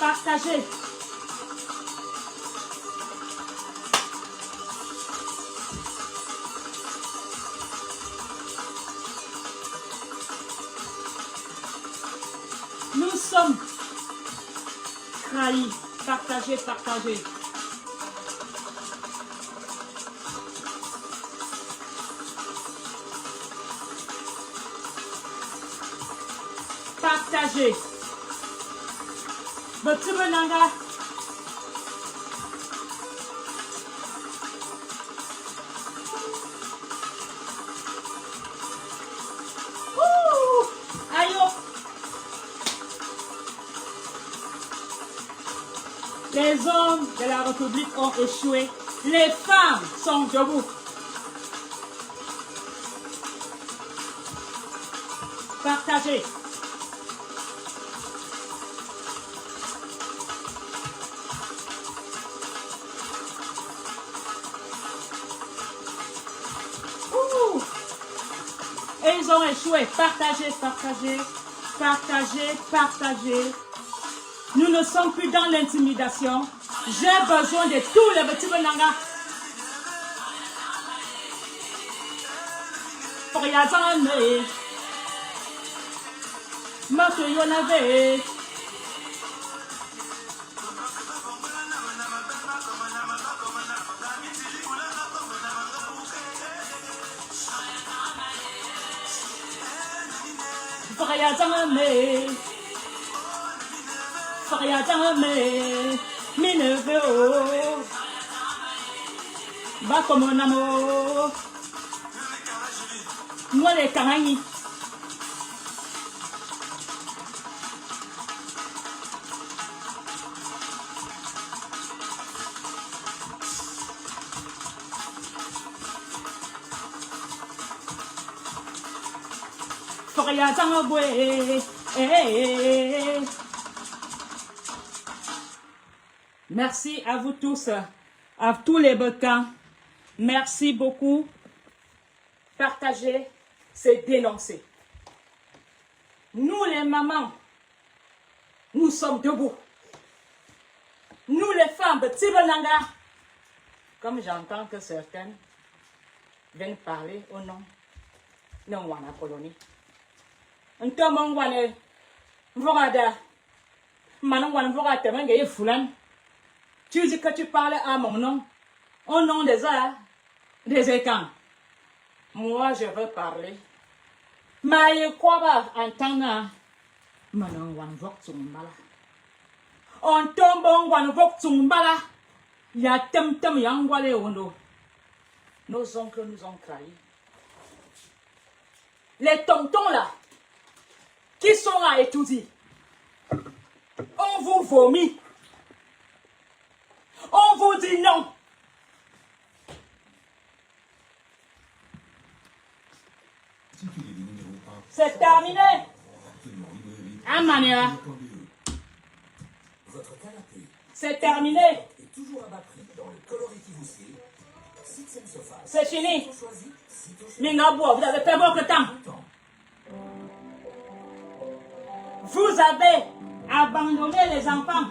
Partagez. Nous sommes trahis. Partagez, partagez. Partagez. Petit Benanga. Aïe. Les hommes de la République ont échoué. Les femmes sont debout. Partagez. Et ils ont échoué. Partagez, partagez, partagez, partagez. Nous ne sommes plus dans l'intimidation. J'ai besoin de tous les petits Benanga. Oriazane. Mateyonave. Oriazane. Oriazane. Mineveo. Bakomonamo. Moi les Karani. Merci à vous tous, à tous les Botans. Merci beaucoup. Partagez, c'est dénoncer. Nous les mamans, nous sommes debout. Nous les femmes de Tibenanga, comme j'entends que certaines viennent parler au nom de Wana Colonie. Ntomon wane vorada manon wane vorada mange fulan. Tu dis que tu parles à mon nom, au nom des arts, des étangs. Moi je veux parler. Mais quoi va entendre manon wane vok tumbala. On tombe wane vok tumbala. Ya tem yangwale ondo. Nos oncles nous ont trahis. Les tontons là qui sont à étudier. On vous vomit. On vous dit non. C'est terminé. Amania. C'est terminé. C'est fini. Mingabo, vous avez fait votre temps. Vous avez abandonné les enfants.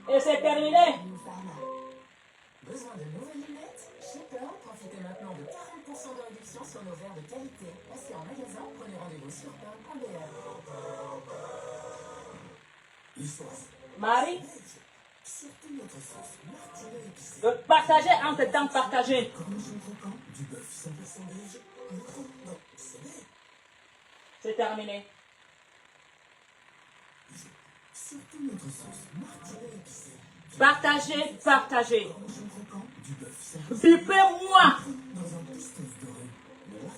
Et c'est terminé. Besoin de nouvelles lunettes? Chez Pearl, profitez maintenant de 40% de réduction sur nos verres de qualité. Passez en magasin, prenez rendez-vous sur pearl.br. Marie, de partager entre temps partagé. C'est terminé. Partagez, partagez. Bipez-moi.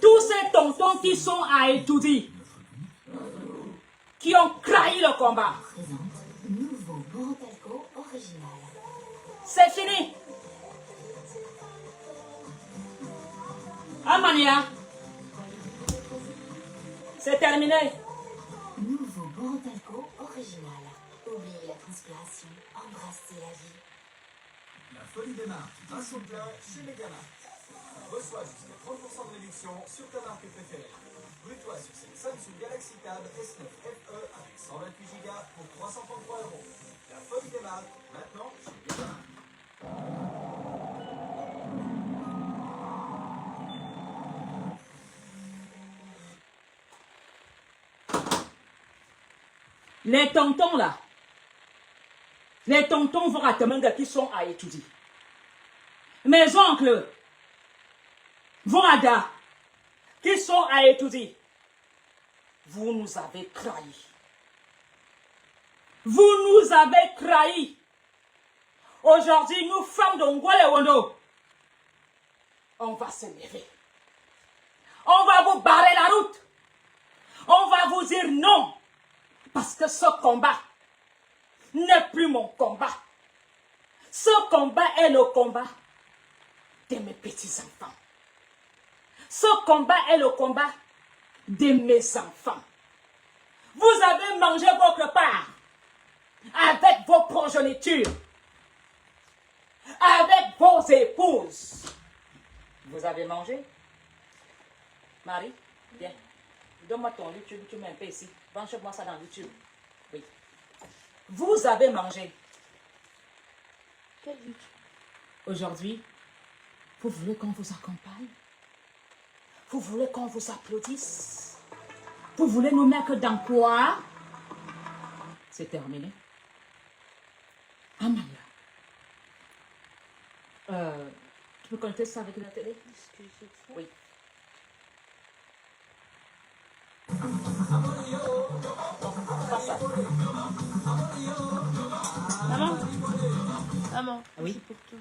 Tous ces tontons qui sont à étudier, qui ont trahi le combat. C'est fini. Amania. C'est terminé. Nouveau Borotalco original. Oubliez la transpiration, embrassez la vie. La folie des marques, grâce au plein chez Megamarkt. Reçois jusqu'à 30% de réduction sur ta marque préférée. Rue-toi sur cette Samsung Galaxy Tab S9 FE avec 128 Go maths pour 333 €. La folie des maths, maintenant chez Mediamath. Les tontons là, les tontons Voratemanga qui sont à étudier. Mes oncles, Vorada, qui sont à étudier. Vous nous avez trahis. Vous nous avez trahis. Aujourd'hui, nous, femmes de Ngwale Wondo, on va se lever. On va vous barrer la route. On va vous dire non. Parce que ce combat n'est plus mon combat. Ce combat est le combat de mes petits-enfants. Ce combat est le combat de mes enfants. Vous avez mangé votre part avec vos progénitures, avec vos épouses. Vous avez mangé? Marie, viens. Donne-moi ton YouTube, tu mets un peu ici. Branche-moi ça dans YouTube. Oui. Vous avez mangé. Quel YouTube? Aujourd'hui, vous voulez qu'on vous accompagne? Vous voulez qu'on vous applaudisse? Vous voulez nous mettre dans quoi? C'est terminé. Amaya. Tu peux connecter ça avec la télé? Oui. Pas ça. Maman. Maman. Oui. C'est pour toi.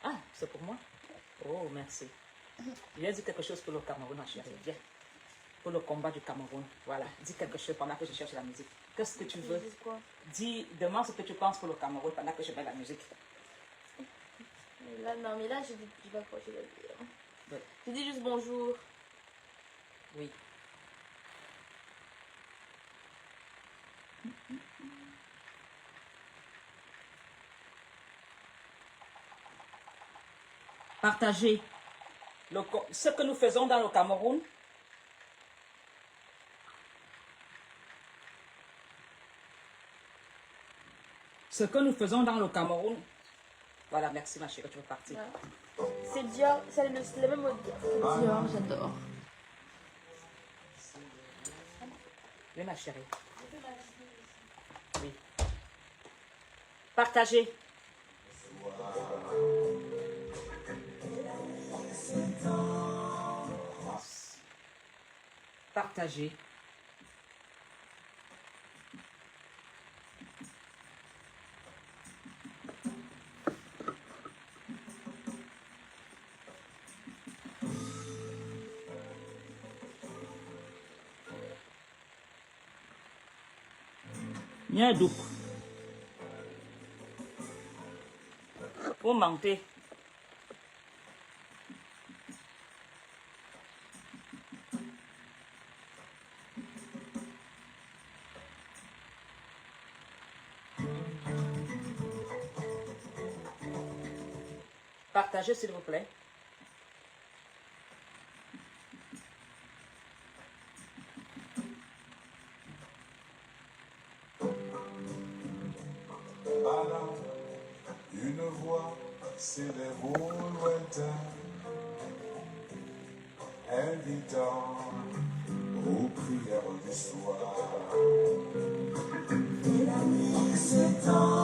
Ah, c'est pour moi? Oh, merci. Il a dit quelque chose pour le Cameroun, ma chérie. Viens. Pour le combat du Cameroun. Voilà. Dis quelque chose pendant que je cherche la musique. Qu'est-ce que tu veux? Dis quoi? Dis, demande ce que tu penses pour le Cameroun pendant que je mets la musique. Là, non, mais là, je dis pas quoi je dois dire. Oui. Je dis juste bonjour. Oui. Partagez ce que nous faisons dans le Cameroun. Ce que nous faisons dans le Cameroun. Voilà, merci ma chérie, tu veux partir. Voilà. C'est Dior, c'est le même mot que Dior, j'adore. Oui, ma chérie. Oui. Partagez. Partagez. Nyaduk. Vous mentez. Partagez s'il vous plaît. Voilà, une voix s'élève au lointain, invitant aux prières du soir. Et la nuit s'étend.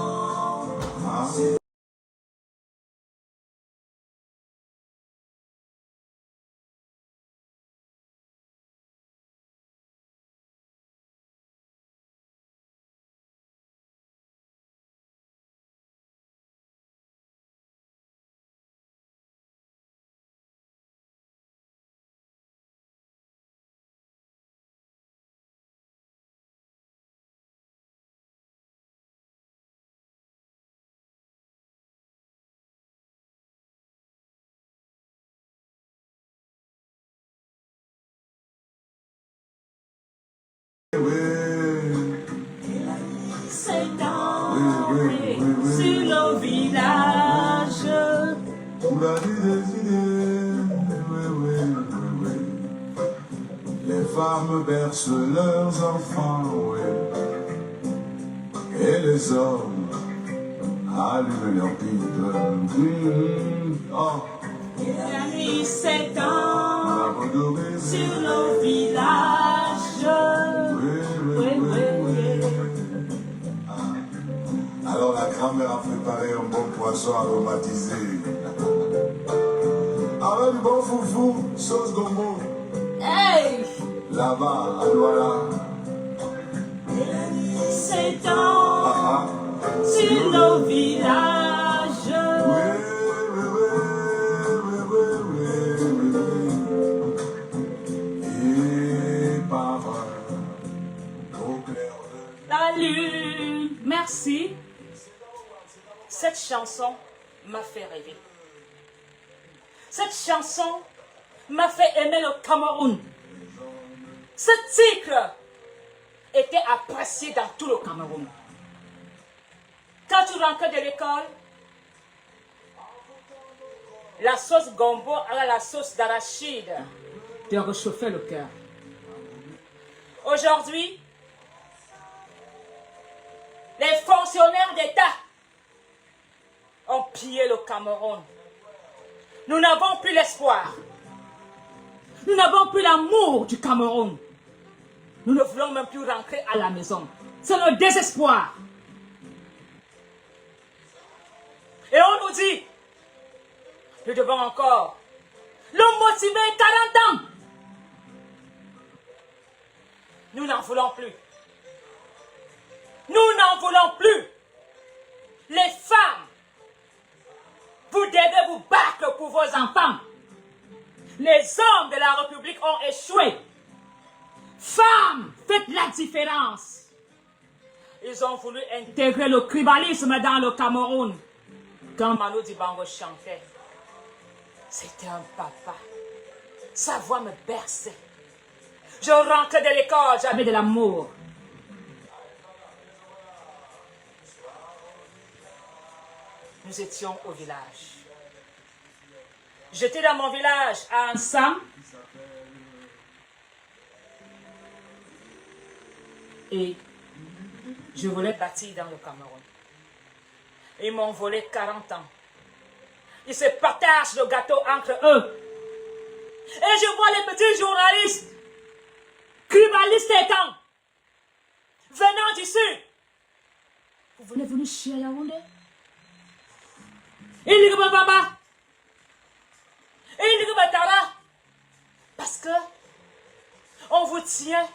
Sur le village. Les femmes bercent leurs enfants, ouais. Et les hommes allument leur pipe. Oh, La nuit s'étend la redouble sur nos villages. Oui, oui, oui. Alors la grand-mère a préparé un bon poisson aromatisé. Avec du bon foufou, sauce gombo. Hey! Là-bas, à Douala. S'étend Ah, sur nos villages. oui, et par au clair de... La lune. Merci. Cette chanson m'a fait rêver. Cette chanson m'a fait aimer le Cameroun. Ce titre était apprécié dans tout le Cameroun. Quand tu rentrais de l'école, la sauce gombo à la sauce d'arachide te réchauffait le cœur. Aujourd'hui, les fonctionnaires d'État ont pillé le Cameroun. Nous n'avons plus l'espoir. Nous n'avons plus l'amour du Cameroun. Nous ne voulons même plus rentrer à la maison. C'est le désespoir. Et on nous dit, nous devons encore le motiver 40 ans. Nous n'en voulons plus. Nous n'en voulons plus. Les femmes, vous devez vous battre pour vos enfants. Les hommes de la République ont échoué. Femmes, faites la différence. Ils ont voulu intégrer le tribalisme dans le Cameroun. Quand Manu Dibango chantait, c'était un papa. Sa voix me berçait. Je rentrais de l'école, j'avais de l'amour. Nous étions au village. J'étais dans mon village à Ansam. Et je voulais bâtir dans le Cameroun. Ils m'ont volé 40 ans. Ils se partagent le gâteau entre eux. Et je vois les petits journalistes, tribalistes étant, venant du sud. Vous voulez venir chier à Yaoundé? Il dit Baba. Il dit Batara. Parce que on vous tient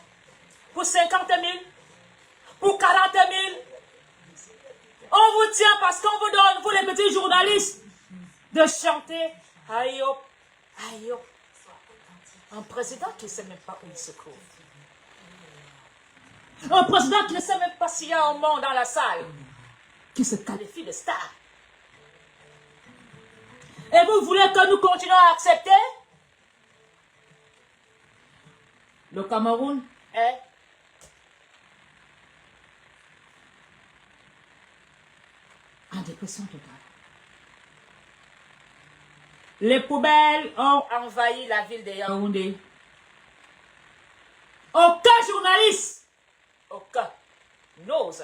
pour 50 000, pour 40 000. On vous tient parce qu'on vous donne, vous les petits journalistes, de chanter Aïop, Aïop. Un président qui ne sait même pas où il se trouve. Un président qui ne sait même pas s'il y a un monde dans la salle, qui se qualifie de star. Et vous voulez que nous continuions à accepter? Le Cameroun est en dépression totale. Les poubelles ont envahi la ville de Yaoundé. Aucun journaliste, aucun n'ose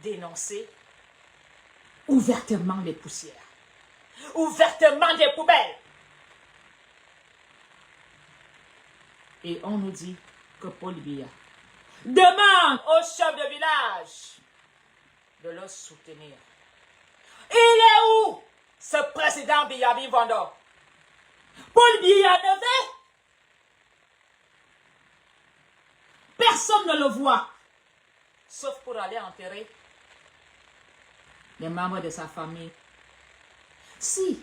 dénoncer ouvertement les poussières, ouvertement des poubelles. Et on nous dit que Paul Biya demande au chef de village de le soutenir. Il est où ce président Biyabi Vando? Paul Biya ne veut. Personne ne le voit. Sauf pour aller enterrer les membres de sa famille. Si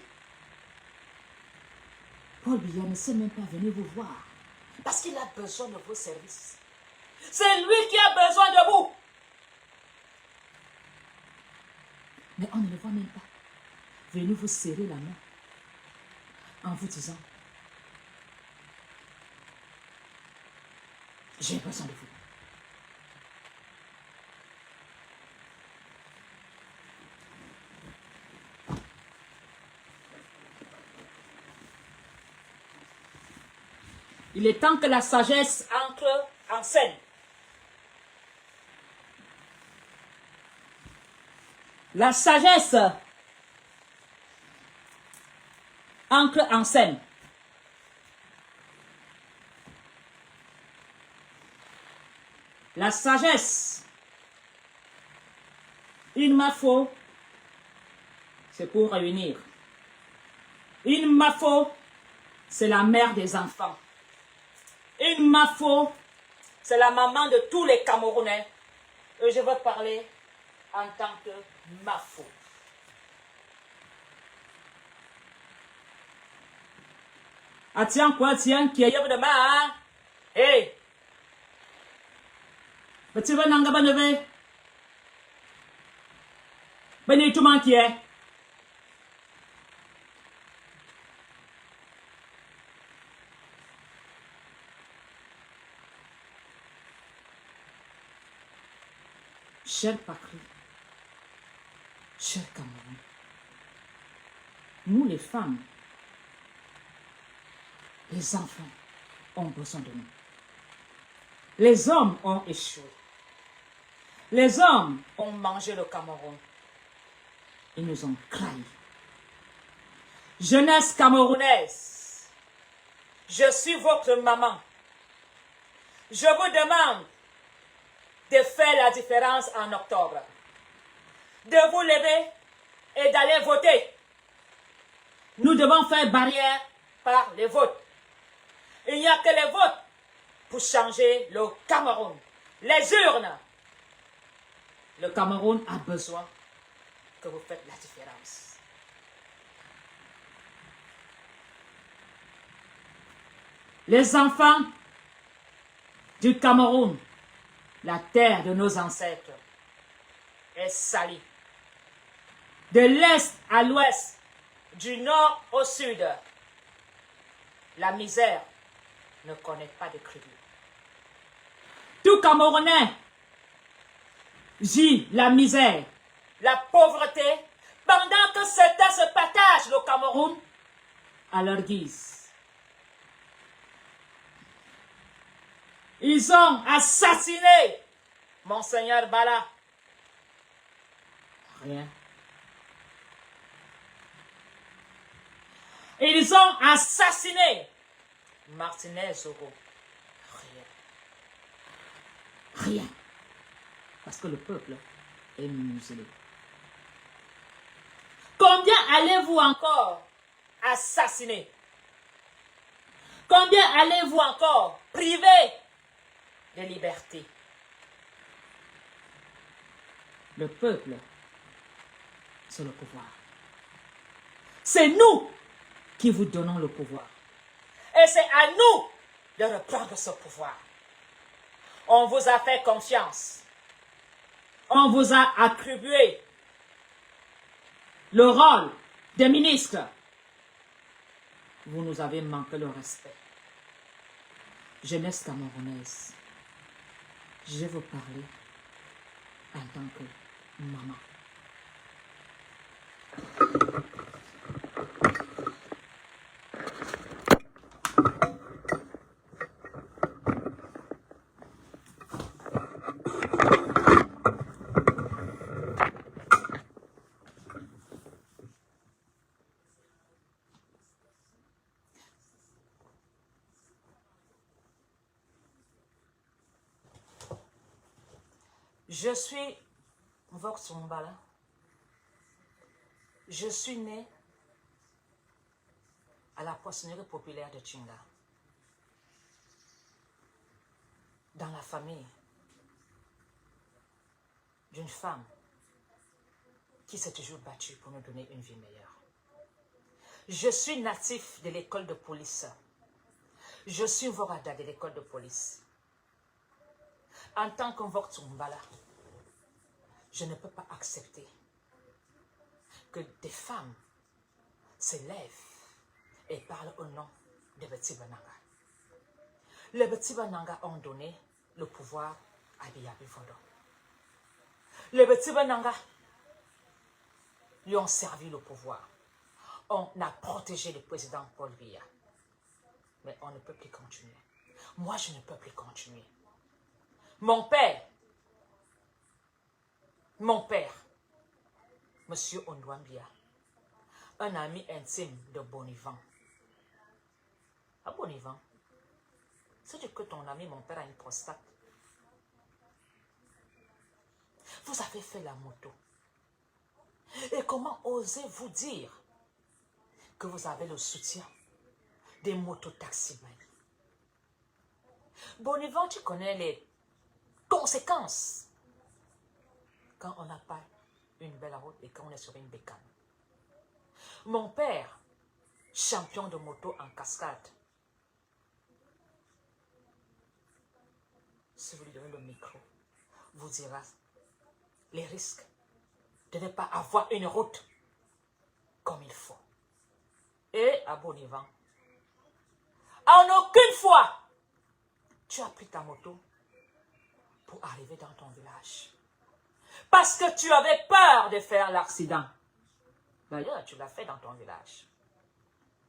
Paul Biya ne sait même pas venir vous voir, parce qu'il a besoin de vos services. C'est lui qui a besoin de vous. Mais on ne le voit même pas. Venez vous serrer la main en vous disant, j'ai besoin de vous. Il est temps que la sagesse entre en scène. La sagesse entre en scène. La sagesse, il m'a faut, c'est pour réunir. Il m'a faut, c'est la mère des enfants. Il m'a faut, c'est la maman de tous les Camerounais. Et je veux parler en tant que Mafo. Ah tiens quoi, tiens, qui est de ma, hey! Mais tu vas n'en baneve. Ben tout le qui est. Cher patrie, cher Cameroun, nous les femmes, les enfants ont besoin de nous. Les hommes ont échoué. Les hommes ont mangé le Cameroun. Ils nous ont trahis. Jeunesse camerounaise, je suis votre maman. Je vous demande de faire la différence en octobre. De vous lever et d'aller voter. Nous devons faire barrière par les votes. Il n'y a que les votes pour changer le Cameroun. Les urnes. Le Cameroun a besoin que vous faites la différence. Les enfants du Cameroun, la terre de nos ancêtres, est salie. De l'est à l'ouest, du nord au sud, la misère ne connaît pas de crédit. Tout Camerounais vit la misère, la pauvreté, pendant que certains se partagent le Cameroun à leur guise. Ils ont assassiné Monseigneur Bala. Rien. Ils ont assassiné Martinez Zoro. Rien. Rien. Parce que le peuple est muselé. Combien allez-vous encore assassiner? Combien allez-vous encore priver de liberté? Le peuple, c'est le pouvoir. C'est nous qui vous donnons le pouvoir. Et c'est à nous de reprendre ce pouvoir. On vous a fait confiance. On vous a attribué le rôle de ministre. Vous nous avez manqué le respect. Jeunesse camerounaise, je vais vous parler en tant que maman. Je suis Vox Mbala. Je suis née à la poissonnerie populaire de Tchinga. Dans la famille d'une femme qui s'est toujours battue pour nous donner une vie meilleure. Je suis natif de l'école de police. Je suis Vorada de l'école de police. En tant que Vox Mbala, je ne peux pas accepter que des femmes se lèvent et parlent au nom de Betiba Nanga. Les Betiba Nanga ont donné le pouvoir à Biyabi Fodo. Les Betiba Nanga lui ont servi le pouvoir. On a protégé le président Paul Biya. Mais on ne peut plus continuer. Moi, je ne peux plus continuer. Mon père, Monsieur Ondouambia, un ami intime de Bonivant. À Bonivant, sais-tu que ton ami, mon père, a une prostate? Vous avez fait la moto. Et comment osez-vous dire que vous avez le soutien des mototaximans? Bonivant, tu connais les conséquences quand on n'a pas une belle route et quand on est sur une bécane. Mon père, champion de moto en cascade, si vous lui donnez le micro, vous dira les risques de ne pas avoir une route comme il faut. Et à Bonivant, en aucune fois, tu as pris ta moto pour arriver dans ton village. Parce que tu avais peur de faire l'accident. D'ailleurs, tu l'as fait dans ton village.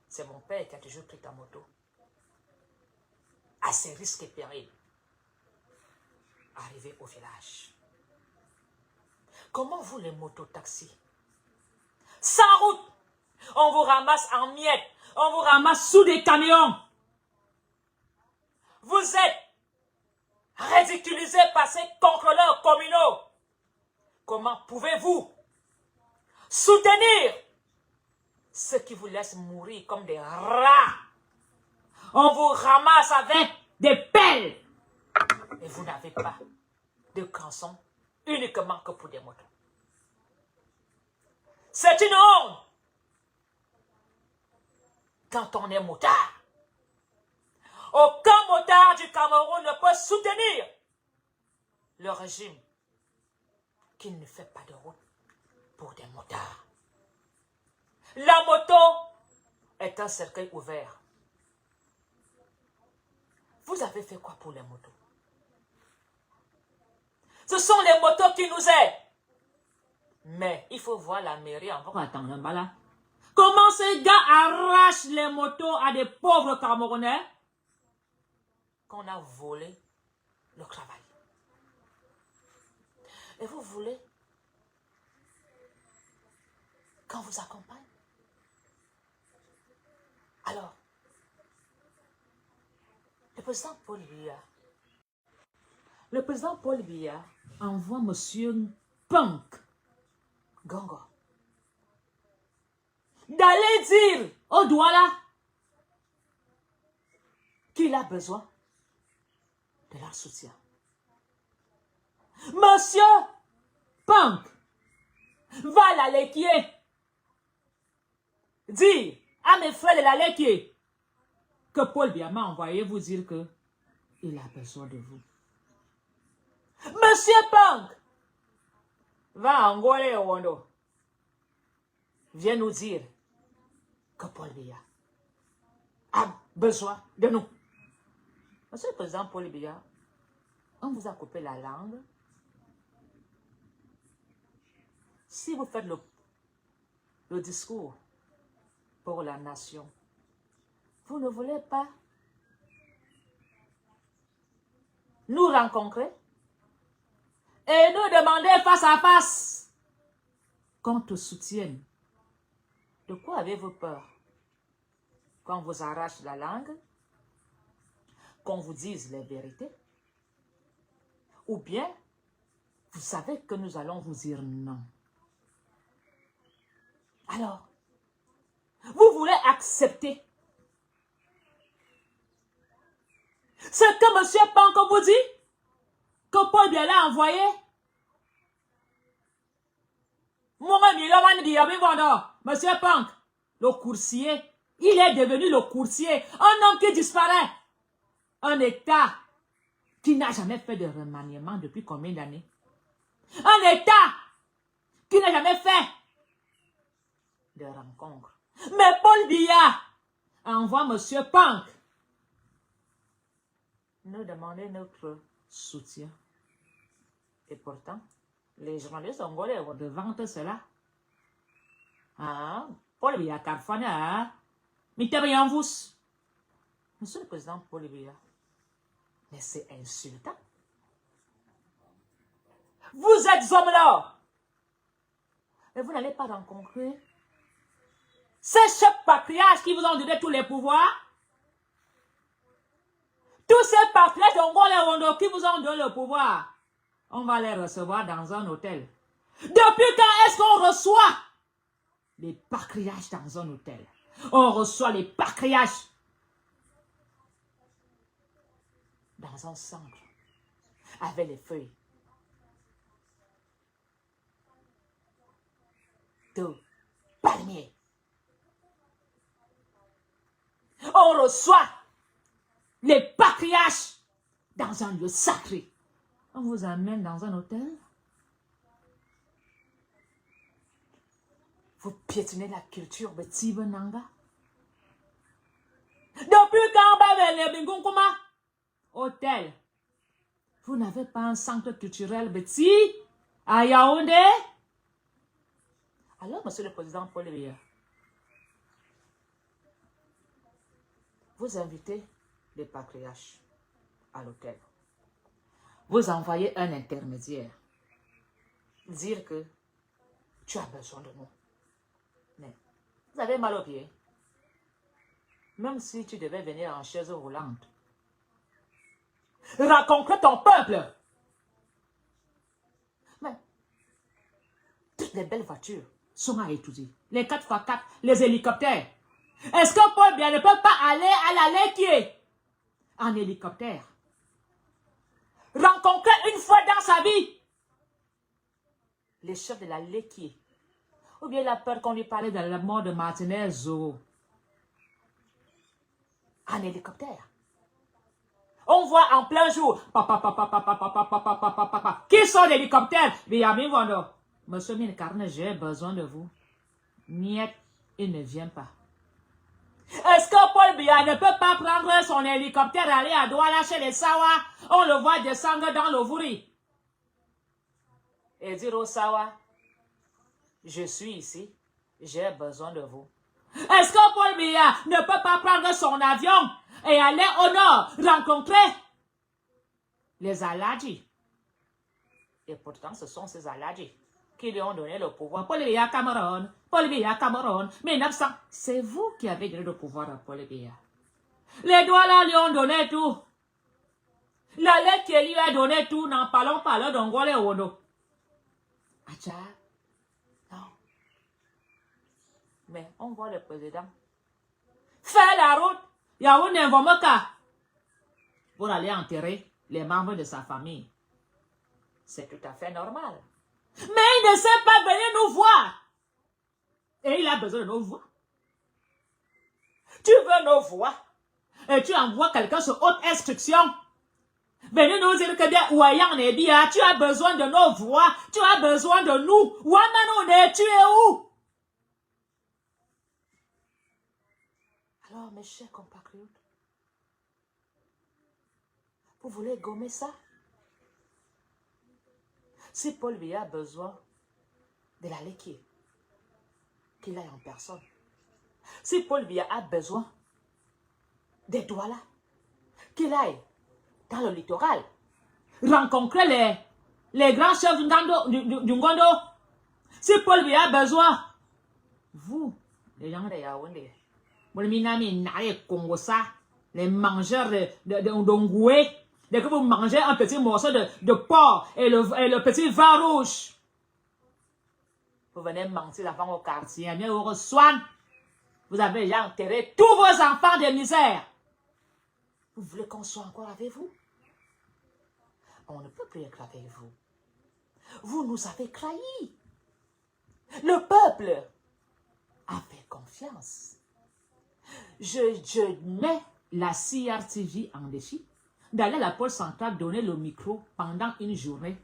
C'est mon père qui a toujours pris ta moto. À ses risques et périls. Arrivé au village. Comment vous les mototaxis? Sans route. On vous ramasse en miettes. On vous ramasse sous des camions. Vous êtes ridiculisés par ces contrôleurs communaux. Comment pouvez-vous soutenir ceux qui vous laissent mourir comme des rats? On vous ramasse avec des pelles. Et vous n'avez pas de canson uniquement que pour des motos. C'est une honte. Quand on est motard, aucun motard du Cameroun ne peut soutenir le régime qui ne fait pas de route pour des motards. La moto est un cercueil ouvert. Vous avez fait quoi pour les motos? Ce sont les motos qui nous aident. Mais il faut voir la mairie en va attendre là. Comment ces gars arrachent les motos à des pauvres Camerounais qu'on a volé le travail. Et vous voulez qu'on vous accompagne? Alors, le président Paul Biya envoie monsieur Punk Gongo d'aller dire au Douala qu'il a besoin de leur soutien. Monsieur Punk va à la Léquier dire à mes frères de la Léquier que Paul Biya m'a envoyé vous dire que il a besoin de vous. Monsieur Punk va à Angola et Wando. Viens nous dire que Paul Biya a besoin de nous. Monsieur le président Paul Biya, on vous a coupé la langue. Si vous faites le discours pour la nation, vous ne voulez pas nous rencontrer et nous demander face à face qu'on te soutienne. De quoi avez-vous peur? Qu'on vous arrache la langue? Qu'on vous dise les vérités? Ou bien, vous savez que nous allons vous dire non. Alors, vous voulez accepter ce que M. Panko vous dit? Que Paul Biya l'a envoyé? Monsieur Punk, le coursier, il est devenu le coursier, un homme qui disparaît. Un État qui n'a jamais fait de remaniement depuis combien d'années? Un État qui n'a jamais fait de rencontre. Mais Paul Biya envoie Monsieur Punk nous demander notre soutien. Et pourtant, les journalistes angolais vont devant cela. Ah, Paul Biya Carfana, Monsieur le président Paul Biya, mais c'est insultant. Vous êtes hommes là. Et vous n'allez pas rencontrer ces chefs patriarches qui vous ont donné tous les pouvoirs. Tous ces patriarches qui vous ont donné le pouvoir. On va les recevoir dans un hôtel. Depuis quand est-ce qu'on reçoit les patriarches dans un hôtel? On reçoit les patriarches dans un centre avec les feuilles de palmier. On reçoit les patriarches dans un lieu sacré. On vous amène dans un hôtel. Vous piétinez la culture de Tibenanga. Depuis quand hôtel, vous n'avez pas un centre culturel petit à Yaoundé? Alors, monsieur le président Paul Biya, vous invitez les patriarches à l'hôtel. Vous envoyez un intermédiaire. Dire que tu as besoin de nous. Mais vous avez mal aux pieds. Même si tu devais venir en chaise roulante. Rencontrer ton peuple. Mais toutes les belles voitures sont à étudier. Les 4x4, les hélicoptères. Est-ce que Paul Biya ne peut pas aller à la Léquier en hélicoptère? Rencontrer une fois dans sa vie les chefs de la Léquier. Ou bien la peur qu'on lui parlait de la mort de Martinez Zoro. En hélicoptère. On voit en plein jour. Qui sont l'hélicoptère? Monsieur Minkarne, j'ai besoin de vous. Niet, il ne vient pas. Est-ce que Paul Biya ne peut pas prendre son hélicoptère et aller à Douala chez les Sawa? On le voit descendre dans l'Ouvuri. Et dire au Sawa, je suis ici, j'ai besoin de vous. Est-ce que Paul Biya ne peut pas prendre son avion et aller au nord rencontrer les Aladji? Et pourtant, ce sont ces Aladji qui lui ont donné le pouvoir. Paul Biya Cameroun, Paul Biya Cameroun, 1900. C'est vous qui avez donné le pouvoir à Paul Biya. Les Douala lui ont donné tout. La lettre qui lui a donné tout, n'en parlons pas là d'Ongole Wono. Acha. Non. Mais on voit le président faire la route. Yaoundé Mvomoka pour aller enterrer les membres de sa famille. C'est tout à fait normal. Mais il ne sait pas venir nous voir. Et il a besoin de nos voix. Tu veux nos voix. Et tu envoies quelqu'un sur haute instruction. Venez nous dire que des Ouayang Nebia, tu as besoin de nos voix. Tu as besoin de nous. Ouamano, tu es où? Alors, mes chers compatriotes, vous voulez gommer ça? Si Paul Biya a besoin de la Léquier, qu'il aille en personne. Si Paul Biya a besoin des Douala, qu'il aille dans le littoral, rencontrer les grands chefs du Ngondo. Si Paul Biya a besoin, vous, les gens de Yaoundé, les mangeurs d'Ongoué, dès que vous mangez un petit morceau de porc et le petit vin rouge, vous venez mentir avant au quartier, bien au Rossoine, vous avez déjà enterré tous vos enfants de misère. Vous voulez qu'on soit encore avec vous? On ne peut plus être avec vous. Vous nous avez trahis. Le peuple avait confiance. Je mets la CRTV en défi d'aller à la pôle centrale donner le micro pendant une journée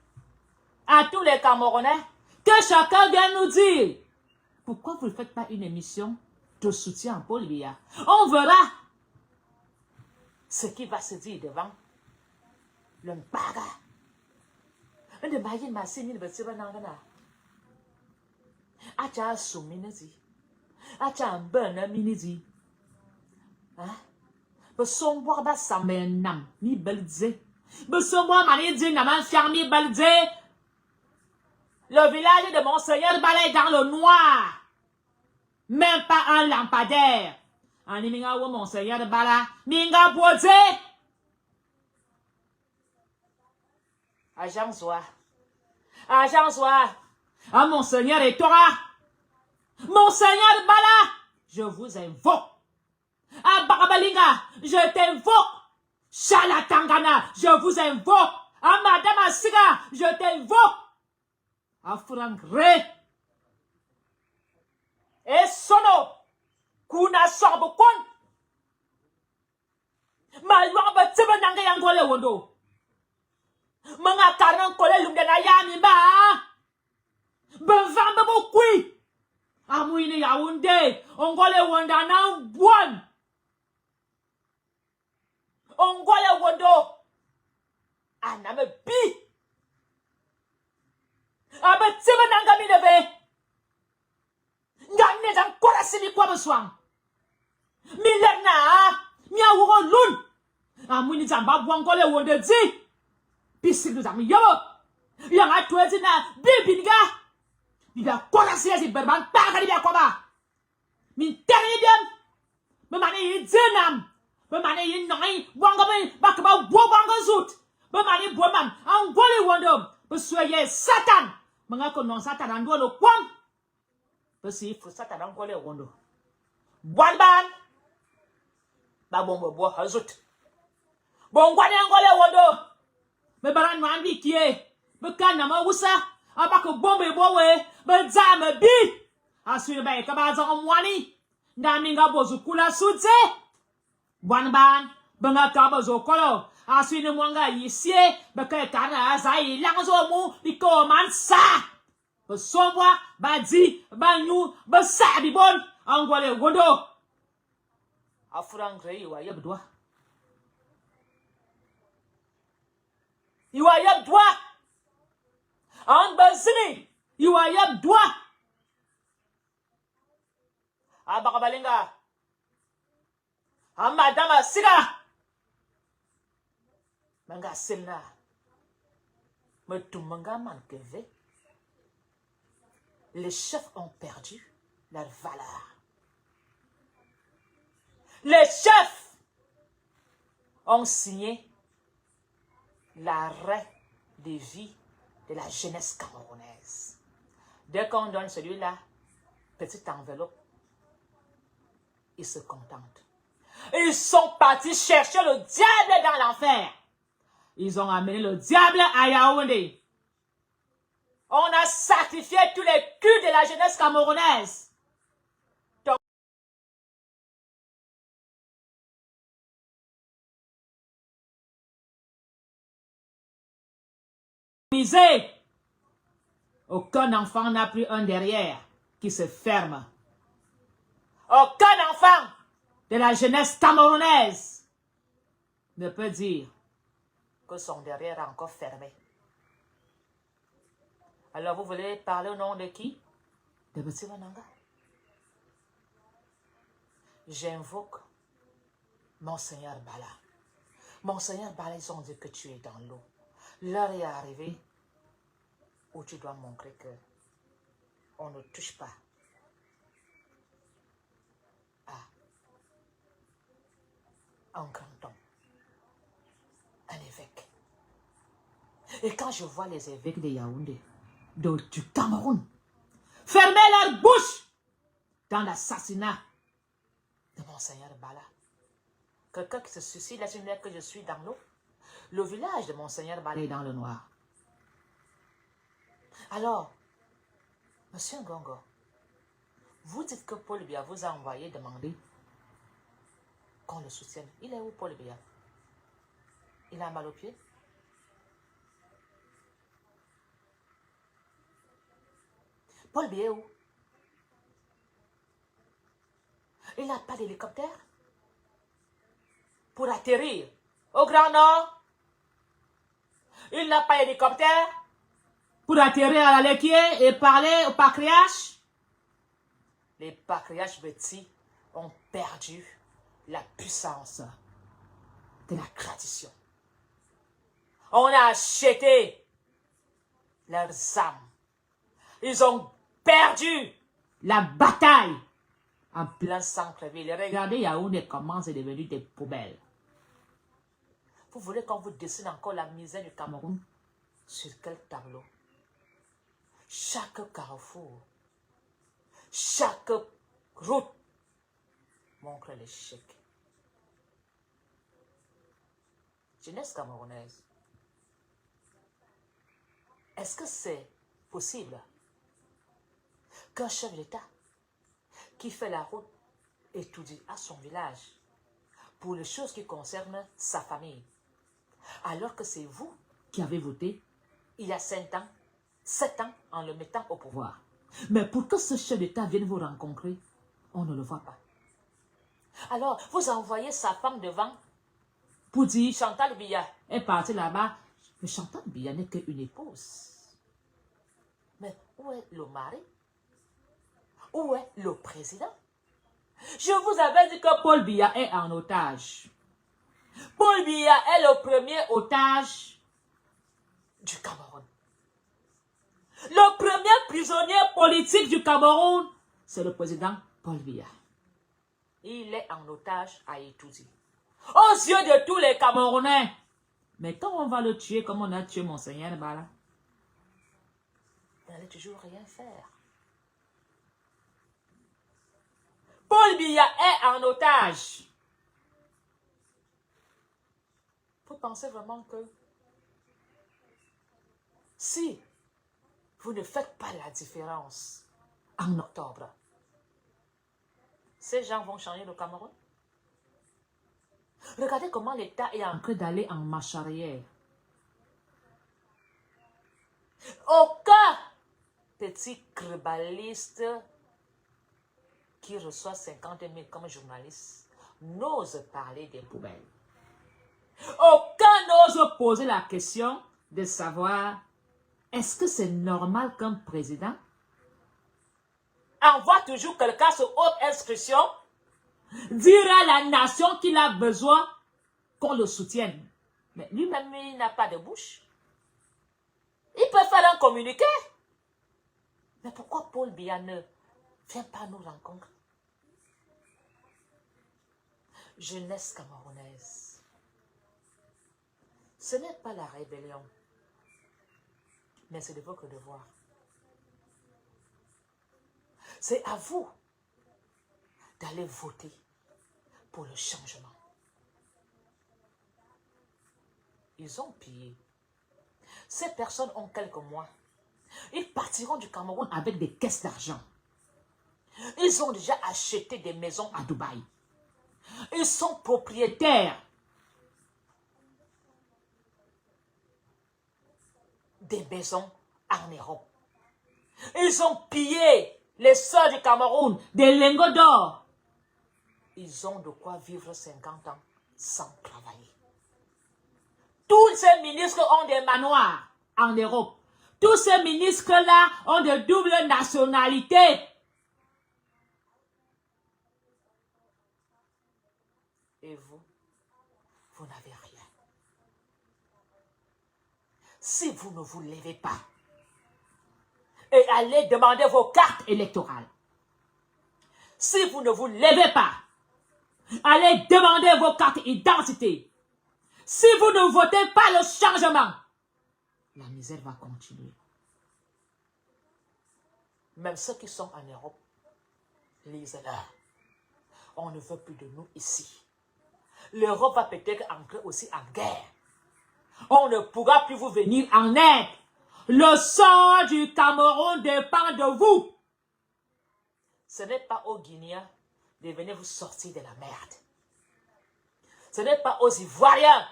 à tous les Camerounais, que chacun vienne nous dire pourquoi vous ne faites pas une émission de soutien à Paul Biya. On verra ce qui va se dire devant le Mbaga. Le Mbaga m'a signé le petit banana. Acha souminezi. Acha mbana minezi. Hein? Besomboa ba samenam mi belze. Besomboa mani di naman fiang mi belze. Le village de Monseigneur Bala est dans le noir. Même pas un lampadaire. En iminga ou Monseigneur Bala, minga boze. Agent Zoa. Agent Zoa. Ah, Monseigneur et toi. Monseigneur Bala, je vous invoque. Ah, Barabalinga, je t'invoque. Chalatangana, je vous invoque. Ah, Madame Asiga, je t'invoque. Ah, Frangre. Et Sono, Kuna Sorbokon. Malwa Batiba Nanga Yangole Wondo. Manga Karan Kole Lumdena Yami Ba. Benvamba Bokui. Amouine Yaoundé, Ongole Wanda na Buon. Ongole Wondo. Aname Bi. Abatiba Nanga Mineve. Ngane Jam Korasini Kwa Beswang. Milena, Miaouro Lun. Amouine Jamba Buangole Wonde Di. Pisik nous amis yo. Yang a tuezi na bibinga. Biba Korasi si berban tagari bia koba. Min teri dem. Me mane yi zenam. Me mane yi nai wanga me bakaba wo wanga zut. Me mane boman angoli wondom. Be soye Satan. Menga ko non Satan andolo kwang. Be si fu Satan angole wondo. Wanban. Ba bombo bo hazut. Bongwane angole wondo. Me baran wan bi kie. Be kana ma wusa. Abako bombe bowe. Be zame bi. Asuri ba ekaba zan mwani. Ndaminga bozu kula sutse. Wanban. Benga kaba zo kolo. Asuri mwanga yisye. Beke kana azai langzo mu. Biko man sa. Be somwa. Ba di. Ba nyu. Be sa bi bon. Angwale wondo. Afurangre iwa yebdwa. Iwa yebdwa. Ang bazini. Iwa yebdwa. Abakabalinga. Madame Siga. Manga silna. Metumanga mankeve. Les chefs ont perdu leur valeur. Les chefs ont signé l'arrêt de vie de la jeunesse camerounaise. Dès qu'on donne celui-là, petite enveloppe, ils se contentent. Ils sont partis chercher le diable dans l'enfer. Ils ont amené le diable à Yaoundé. On a sacrifié tous les culs de la jeunesse camerounaise. Aucun enfant n'a pris un derrière qui se ferme. Aucun enfant de la jeunesse camerounaise ne peut dire que son derrière est encore fermé. Alors vous voulez parler au nom de qui? De M. Wananga. J'invoque Monseigneur Bala. Monseigneur Bala, ils ont dit que tu es dans l'eau. L'heure est arrivée où tu dois montrer que on ne touche pas à un grand homme, un évêque. Et quand je vois les évêques de Yaoundé, du Cameroun, fermer leur bouche dans l'assassinat de Monseigneur Bala, quelqu'un qui se suicide, laisse-moi que je suis dans l'eau. Le village de Monseigneur Bala est dans le noir. Alors, Monsieur Ngongo, vous dites que Paul Biya vous a envoyé demander qu'on le soutienne. Il est où, Paul Biya? Il a mal aux pieds? Paul Biya est où? Il n'a pas d'hélicoptère pour atterrir au Grand Nord. Il n'a pas d'hélicoptère pour atterrir à la Lequier et parler au patriarche. Les patriarches petits ont perdu la puissance de la tradition. On a acheté leurs âmes Ils ont perdu la bataille en plein centre-ville. Regardez Yaoundé comment c'est devenu des poubelles. Vous voulez qu'on vous dessine encore la misère du Cameroun? Sur quel tableau? Chaque carrefour, chaque route montre l'échec. Jeunesse camerounaise, est-ce que c'est possible qu'un chef d'État qui fait la route étudie à son village pour les choses qui concernent sa famille, alors que c'est vous qui avez voté il y a 7 ans en le mettant au pouvoir? Mais pour que ce chef d'État vienne vous rencontrer, on ne le voit pas. Alors, vous envoyez sa femme devant pour dire Chantal Biya est partie là-bas. Mais Chantal Biya n'est qu'une épouse. Mais où est le mari? Où est le président? Je vous avais dit que Paul Biya est en otage. Paul Biya est le premier otage du Cameroun. Le premier prisonnier politique du Cameroun, c'est le président Paul Biya. Il est en otage à Itoudi. Aux yeux de tous les Camerounais. Mais quand on va le tuer comme on a tué Monseigneur Bala, vous n'allez toujours rien faire. Paul Biya est en otage. Vous pensez vraiment que si vous ne faites pas la différence en octobre, ces gens vont changer le Cameroun? Regardez comment l'État est en train d'aller en marche arrière. Aucun petit cribaliste qui reçoit 50 000 comme journaliste n'ose parler des poubelles. Aucun n'ose poser la question de savoir est-ce que c'est normal qu'un président envoie toujours quelqu'un sur haute inscription dire à la nation qu'il a besoin qu'on le soutienne. Mais lui-même, il n'a pas de bouche. Il peut faire un communiqué. Mais pourquoi Paul Biya ne vient pas nous rencontrer? Jeunesse camerounaise, ce n'est pas la rébellion, mais c'est de votre devoir. C'est à vous d'aller voter pour le changement. Ils ont pillé. Ces personnes ont quelques mois. Ils partiront du Cameroun avec des caisses d'argent. Ils ont déjà acheté des maisons à Dubaï. Ils sont propriétaires des maisons en Europe. Ils ont pillé les sœurs du Cameroun des lingots d'or. Ils ont de quoi vivre 50 ans sans travailler. Tous ces ministres ont des manoirs en Europe. Tous ces ministres-là ont de doubles nationalités. Et vous, vous n'avez rien. Si vous ne vous levez pas et allez demander vos cartes électorales, si vous ne vous levez pas, allez demander vos cartes d'identité. Si vous ne votez pas le changement, la misère va continuer. Même ceux qui sont en Europe, lisez-leur. On ne veut plus de nous ici. L'Europe va peut-être entrer aussi en guerre. On ne pourra plus vous venir en aide. Le sort du Cameroun dépend de vous. Ce n'est pas aux Guinéens de venir vous sortir de la merde. Ce n'est pas aux Ivoiriens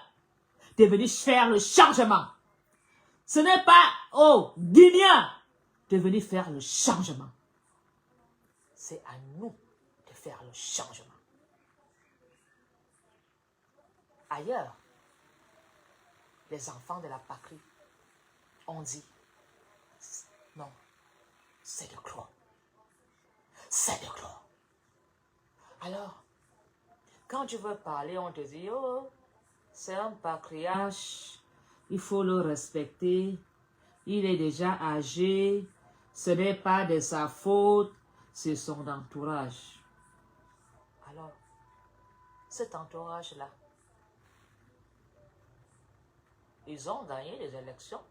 de venir faire le changement. Ce n'est pas aux Guinéens de venir faire le changement. C'est à nous de faire le changement. Ailleurs, les enfants de la patrie ont dit non, c'est de clos. C'est de clos. Alors, quand tu veux parler, on te dit oh, c'est un patriarche, il faut le respecter, il est déjà âgé, Ce n'est pas de sa faute, c'est son entourage. Alors, cet entourage-là, ils ont gagné les élections,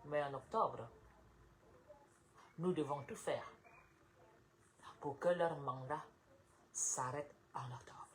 mais en octobre, nous devons tout faire pour que leur mandat s'arrête en octobre.